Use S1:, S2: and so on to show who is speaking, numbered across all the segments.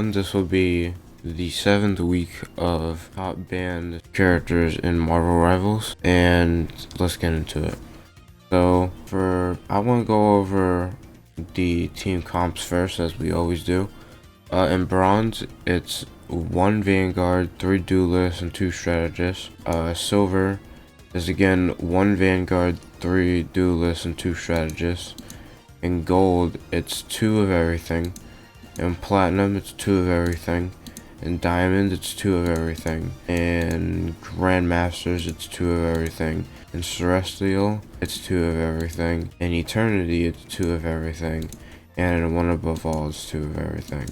S1: again, this will be the 7th week of top banned characters in Marvel Rivals, and let's get into it. So I want to go over the team comps first, as we always do. In Bronze, it's 1 Vanguard, 3 Duelists, and 2 Strategists. Silver is again 1 Vanguard, 3 Duelists, and 2 Strategists. In Gold, it's 2 of everything. In Platinum, it's 2 of everything. In Diamond, it's 2 of everything. In Grandmasters, it's 2 of everything. In Celestial, it's 2 of everything. In Eternity, it's 2 of everything. And in One Above All, it's 2 of everything.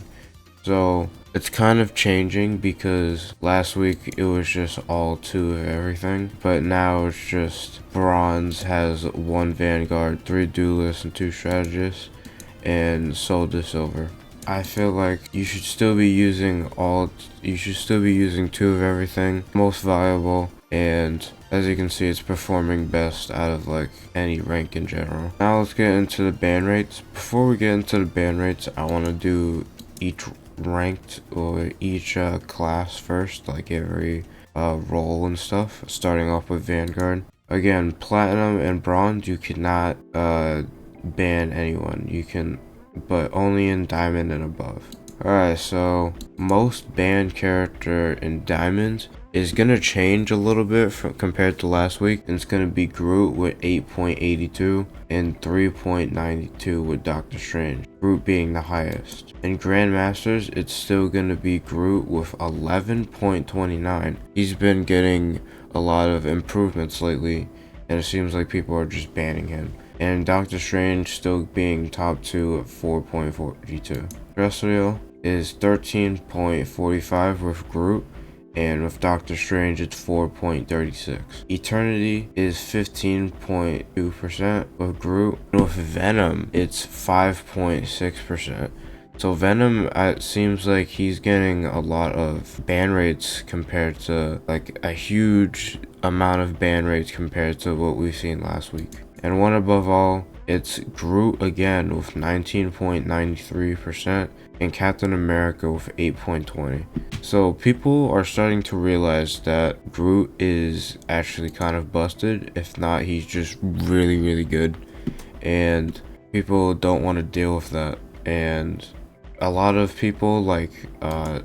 S1: So it's kind of changing, because last week it was just all 2 of everything, but now it's just Bronze has 1 Vanguard, 3 Duelists, and 2 Strategists, and Soul to Silver. I feel like you should still be using 2 of everything, most valuable, and as you can see, it's performing best out of like any rank in general. Now let's get into the ban rates. Before we get into the ban rates, I want to do each ranked or each class first, like every role and stuff, starting off with Vanguard. Again, Platinum and Bronze, you cannot ban anyone. You can, but only in Diamond and above. Alright, so most banned character in Diamond is gonna change a little bit compared to last week. And it's gonna be Groot with 8.82 and 3.92 with Doctor Strange, Groot being the highest. In Grandmasters, it's still gonna be Groot with 11.29. He's been getting a lot of improvements lately, and it seems like people are just banning him. And Doctor Strange still being top 2 at 4.42. Celestial is 13.45 with Groot, and with Doctor Strange it's 4.36. Eternity is 15.2% with Groot, and with Venom it's 5.6%. So Venom, it seems like he's getting a lot of ban rates compared to, like, a huge amount of ban rates compared to what we've seen last week. And One Above All, it's Groot again with 19.93% and Captain America with 8.20. So people are starting to realize that Groot is actually kind of busted. If not, he's just really, really good. And people don't want to deal with that. And a lot of people like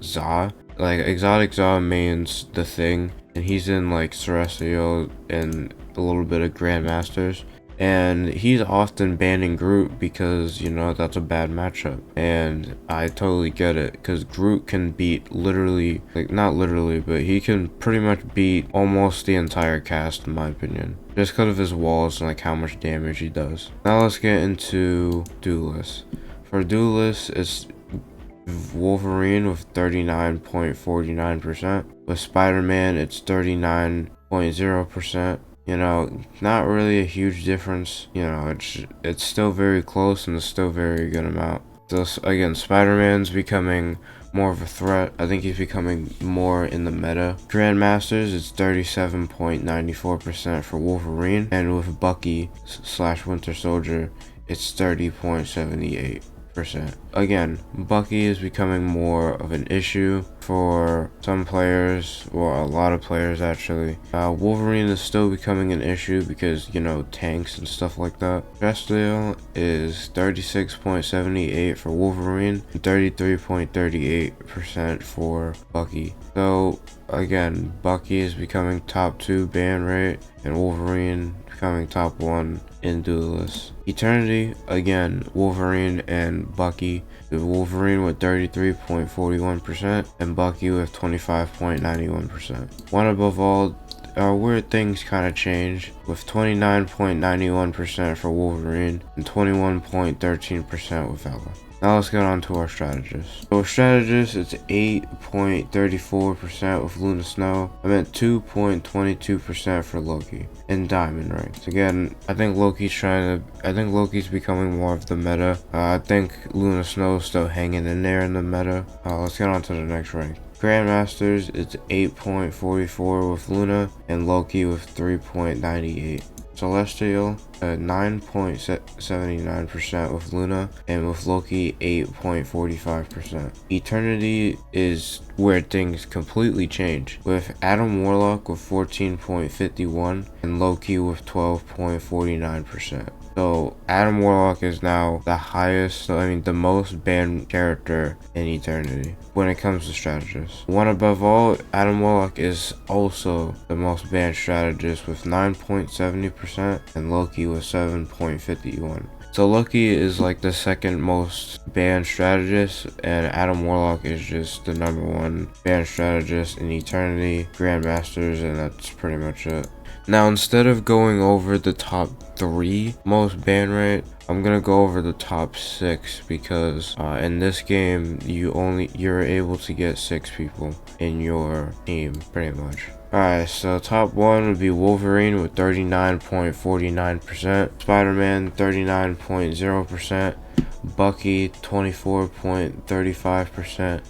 S1: Za, like Exotic Za mains The Thing, and he's in like Celestial and a little bit of Grandmasters. And he's often banning Groot because, you know, that's a bad matchup. And I totally get it, because Groot can beat literally, like, not literally, but he can pretty much beat almost the entire cast, in my opinion, just because of his walls and like how much damage he does. Now let's get into Duelists. For Duelists, it's Wolverine with 39.49%. With Spider-Man, it's 39.0%. You know, not really a huge difference. You know, it's still very close, and it's still very good amount. So again, Spider-Man's becoming more of a threat. I think he's becoming more in the meta. Grandmasters, it's 37.94% for Wolverine, and with Bucky / Winter Soldier, it's 30.78%. Again, Bucky is becoming more of an issue for some players, or a lot of players actually. Wolverine is still becoming an issue because, you know, tanks and stuff like that. Celestial is 36.78 for Wolverine and 33.38% for Bucky. So again, Bucky is becoming top 2 ban rate, and Wolverine becoming top 1 in Duelists. Eternity, again, Wolverine and Bucky. Wolverine with 33.41% and Bucky with 25.91%. One Above All, weird things kind of change, with 29.91% for Wolverine and 21.13% with Ella. Now let's get on to our strategists. So strategists, it's 8.34% with Luna Snow. I meant 2.22% for Loki in Diamond ranks. Again, I think Loki's becoming more of the meta. I think Luna Snow is still hanging in there in the meta. Let's get on to the next rank. Grandmasters, it's 8.44 with Luna and Loki with 3.98. Celestial 9.79%, with Luna, and with Loki 8.45%. Eternity is where things completely change, with Adam Warlock with 14.51 and Loki with 12.49%. So Adam Warlock is now the highest, the most banned character in Eternity when it comes to strategists. One above all, Adam Warlock is also the most banned strategist with 9.70% and Loki with 7.51. So Loki is like the second most banned strategist, and Adam Warlock is just the #1 banned strategist in Eternity, Grandmasters, and that's pretty much it. Now, instead of going over the top 3 most ban rate, I'm gonna go over the top 6 because in this game you're able to get 6 people in your team pretty much. Alright, so top 1 would be Wolverine with 39.49%, Spider-Man 39.0%, Bucky 24.35%,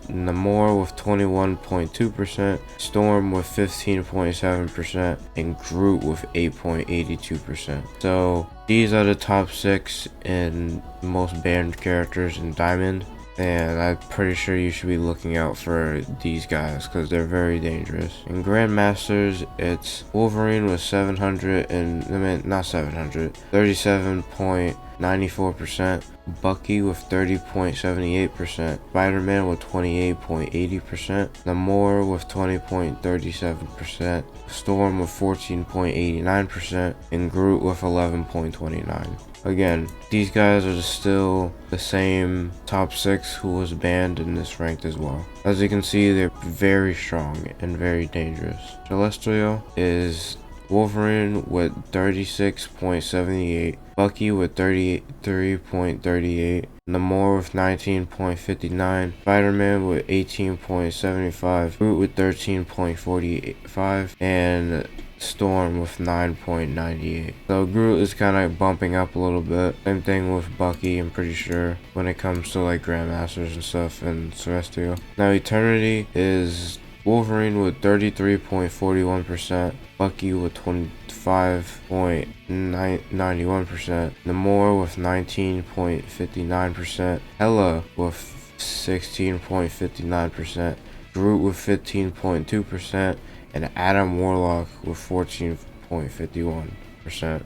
S1: Namor with 21.2%, Storm with 15.7%, and Groot with 8.82%. So these are the top 6 in most banned characters in Diamond, and I'm pretty sure you should be looking out for these guys because they're very dangerous. In Grandmasters, it's Wolverine with 37.94%, Bucky with 30.78%, Spider-Man with 28.80%, Namor with 20.37%, Storm with 14.89%, and Groot with 11.29%. Again, these guys are still the same top 6 who was banned in this ranked as well. As you can see, they're very strong and very dangerous. Celestial is Wolverine with 36.78, Bucky with 33.38, Namor with 19.59, Spider-Man with 18.75, Groot with 13.45, and Storm with 9.98. So Groot is kind of bumping up a little bit. Same thing with Bucky, I'm pretty sure, when it comes to like Grandmasters and stuff and Celestial. Now Eternity is Wolverine with 33.41%, Bucky with 25.91%, Namor with 19.59%, Hela with 16.59%, Groot with 15.2%, and Adam Warlock with 14.51%.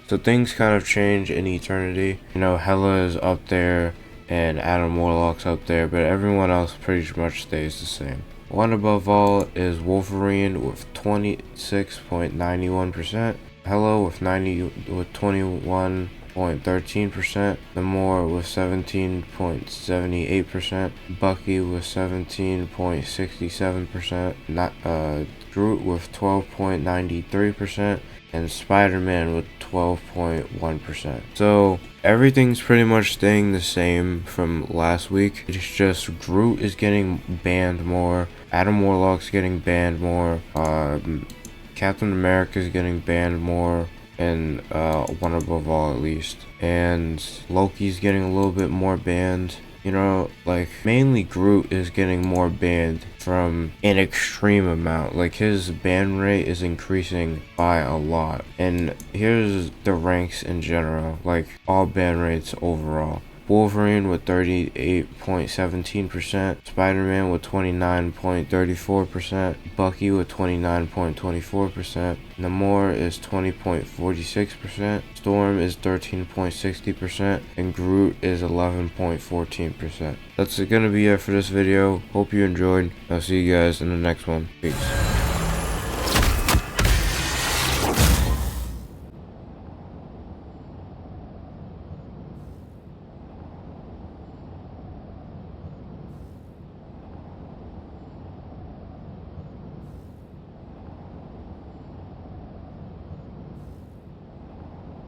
S1: So things kind of change in Eternity. You know, Hela is up there and Adam Warlock's up there, but everyone else pretty much stays the same. One above all is Wolverine with 26.91%, Hela with 21.13%, Namor with 17.78%, Bucky with 17.67%, Groot with 12.93%, and Spider-Man with 12.1%. So everything's pretty much staying the same from last week. It's just Groot is getting banned more, Adam Warlock's getting banned more, Captain America's getting banned more, and one above all at least, and Loki's getting a little bit more banned. You know, like mainly Groot is getting more banned from an extreme amount. Like his ban rate is increasing by a lot. And here's the ranks in general, like all ban rates overall. Wolverine with 38.17%, Spider-Man with 29.34%, Bucky with 29.24%, Namor is 20.46%, Storm is 13.60%, and Groot is 11.14%. That's gonna be it for this video. Hope you enjoyed. I'll see you guys in the next one. Peace.